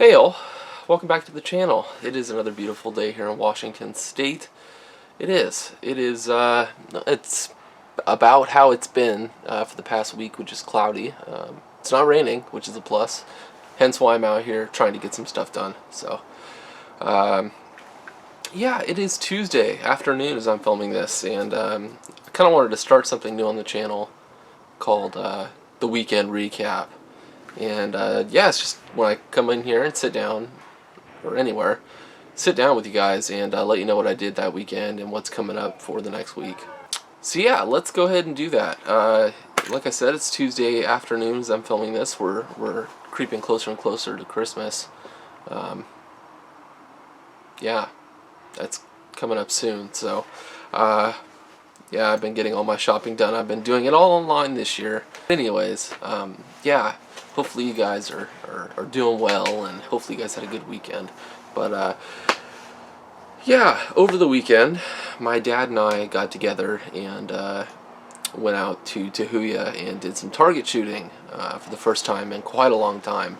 Hey all, welcome back to the channel. It is another beautiful day here in Washington State. It is. It's about how it's been for the past week, which is cloudy. It's not raining, which is a plus. Hence why I'm out here trying to get some stuff done. So, yeah, it is Tuesday afternoon as I'm filming this, and I kind of wanted to start something new on the channel called the Weekend Recap. And yeah, it's just when I come in here and sit down, or anywhere, sit down with you guys and let you know what I did that weekend and what's coming up for the next week. So yeah, let's go ahead and do that. Like I said, it's Tuesday afternoons. I'm filming this. We're creeping closer and closer to Christmas. Yeah, that's coming up soon. So yeah, I've been getting all my shopping done. I've been doing it all online this year. Anyways, yeah, hopefully you guys are doing well, and hopefully you guys had a good weekend. But yeah, over the weekend, my dad and I got together and went out to Tahuya and did some target shooting for the first time in quite a long time.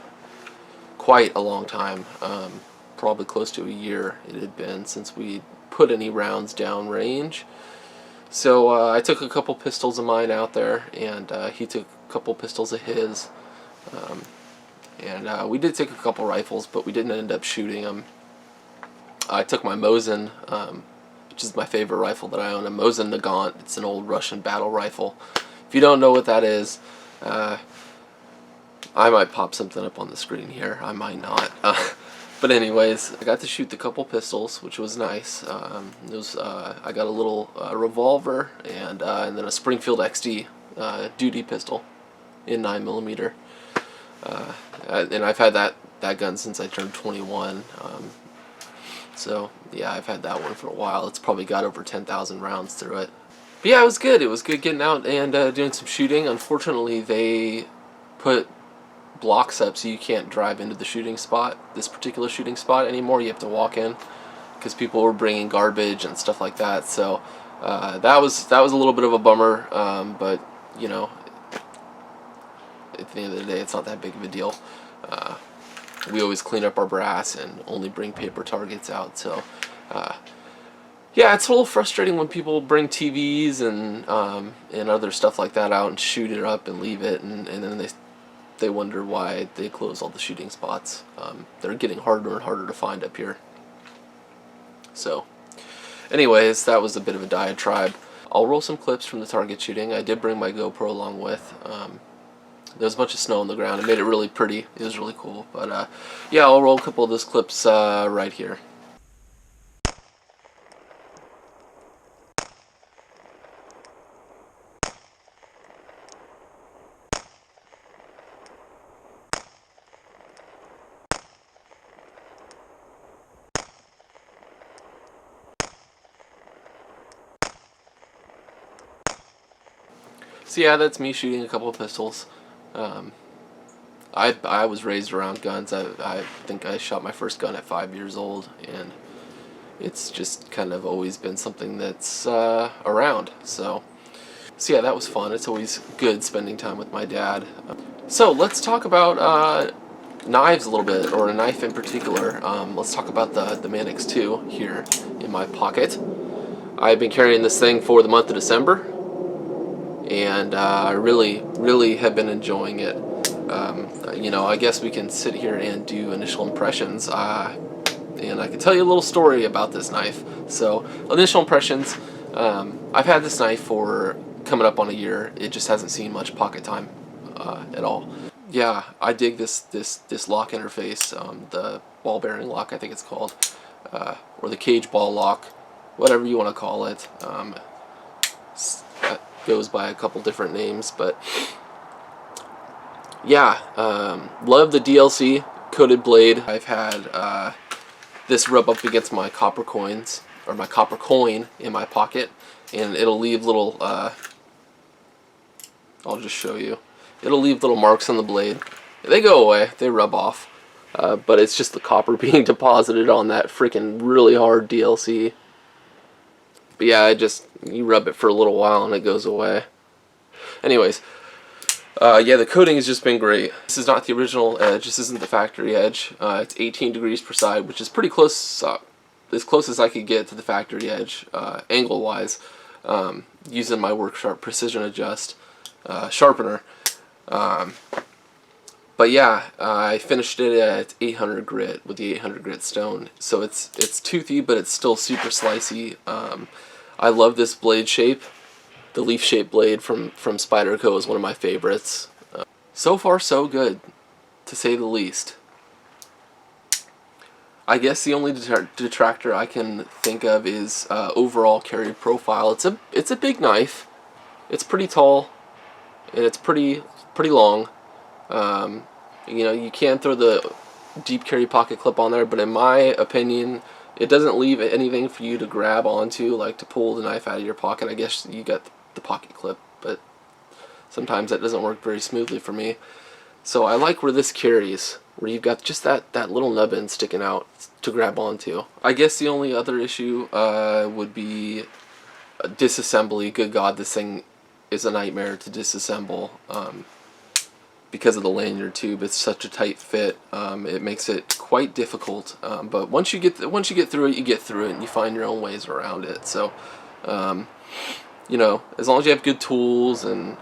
Quite a long time. Probably close to a year it had been since we put any rounds down range. So I took a couple pistols of mine out there, and he took a couple pistols of his. And we did take a couple rifles, but we didn't end up shooting them. I took my Mosin, which is my favorite rifle that I own, a Mosin Nagant. It's an old Russian battle rifle. If you don't know what that is, I might pop something up on the screen here. I might not. But anyways, I got to shoot the couple pistols, which was nice. I got a little revolver and then a Springfield XD duty pistol in 9mm. And I've had that gun since I turned 21. So yeah, I've had that one for a while. It's probably got over 10,000 rounds through it. But yeah, it was good. It was good getting out and doing some shooting. Unfortunately, they put blocks up so you can't drive into the shooting spot, this particular shooting spot anymore. You have to walk in because people were bringing garbage and stuff like that. So that was a little bit of a bummer, but you know, at the end of the day, it's not that big of a deal. We always clean up our brass and only bring paper targets out. So yeah, it's a little frustrating when people bring TVs and other stuff like that out and shoot it up and leave it, and then they wonder why they close all the shooting spots. They're getting harder and harder to find up here. So anyways, that was a bit of a diatribe. I'll roll some clips from the target shooting. I did bring my GoPro along with. There was a bunch of snow on the ground. It made it really pretty. It was really cool. But yeah, I'll roll a couple of those clips right here. So yeah, that's me shooting a couple of pistols. I was raised around guns. I think I shot my first gun at 5 years old, and it's just kind of always been something that's around. So yeah, that was fun. It's always good spending time with my dad. So let's talk about knives a little bit, or a knife in particular. Let's talk about the Manix 2 here in my pocket. I've been carrying this thing for the month of December, and I really have been enjoying it. You know, I guess we can sit here and do initial impressions, and I can tell you a little story about this knife. So, initial impressions, I've had this knife for coming up on a year. It just hasn't seen much pocket time at all. Yeah, I dig this lock interface, the ball bearing lock, I think it's called, or the cage ball lock, whatever you want to call it. Goes by a couple different names, but yeah, love the DLC coated blade. I've had this rub up against my copper coins, or my copper coin in my pocket, and it'll leave little I'll just show you, it'll leave little marks on the blade. They go away, they rub off, but it's just the copper being deposited on that freaking really hard DLC. But yeah, you rub it for a little while and it goes away. Anyways, Yeah, the coating has just been great. This is not the original edge. This isn't the factory edge. It's 18 degrees per side, which is pretty close, as close as I could get to the factory edge, angle-wise, using my Work Sharp Precision Adjust sharpener. But yeah, I finished it at 800 grit with the 800 grit stone. So it's toothy, but it's still super slicey. I love this blade shape. The leaf shaped blade from Spyderco is one of my favorites. So far, so good, to say the least. I guess the only detractor I can think of is overall carry profile. It's a big knife. It's pretty tall, and it's pretty long. You know, you can throw the deep carry pocket clip on there, but in my opinion, it doesn't leave anything for you to grab onto, like to pull the knife out of your pocket. I guess you got the pocket clip, but sometimes that doesn't work very smoothly for me. So I like where this carries, where you've got just that little nubbin sticking out to grab onto. I guess the only other issue would be disassembly. Good God, this thing is a nightmare to disassemble. Because of the lanyard tube, it's such a tight fit. It makes it quite difficult. But once you get through it, you get through it, and you find your own ways around it. So, you know, as long as you have good tools and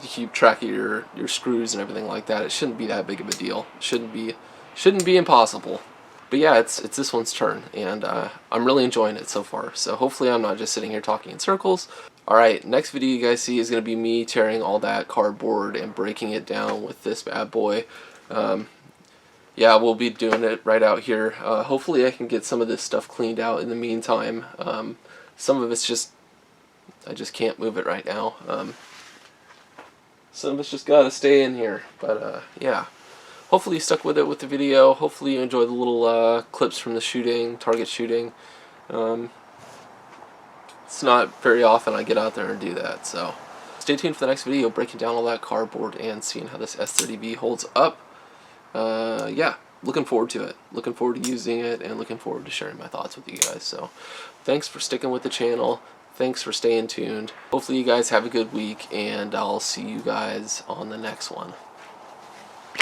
you keep track of your screws and everything like that, it shouldn't be that big of a deal. It shouldn't be impossible. But yeah, it's this one's turn, and I'm really enjoying it so far. So hopefully I'm not just sitting here talking in circles. Alright, next video you guys see is going to be me tearing all that cardboard and breaking it down with this bad boy. Yeah, we'll be doing it right out here. Hopefully I can get some of this stuff cleaned out in the meantime. Some of it's just, I just can't move it right now. Some of it's just got to stay in here. But yeah, hopefully you stuck with it with the video. Hopefully you enjoyed the little clips from the shooting, target shooting. It's not very often I get out there and do that, so stay tuned for the next video, breaking down all that cardboard and seeing how this S30V holds up. Yeah, looking forward to it. Looking forward to using it, and looking forward to sharing my thoughts with you guys. So thanks for sticking with the channel. Thanks for staying tuned. Hopefully you guys have a good week, and I'll see you guys on the next one.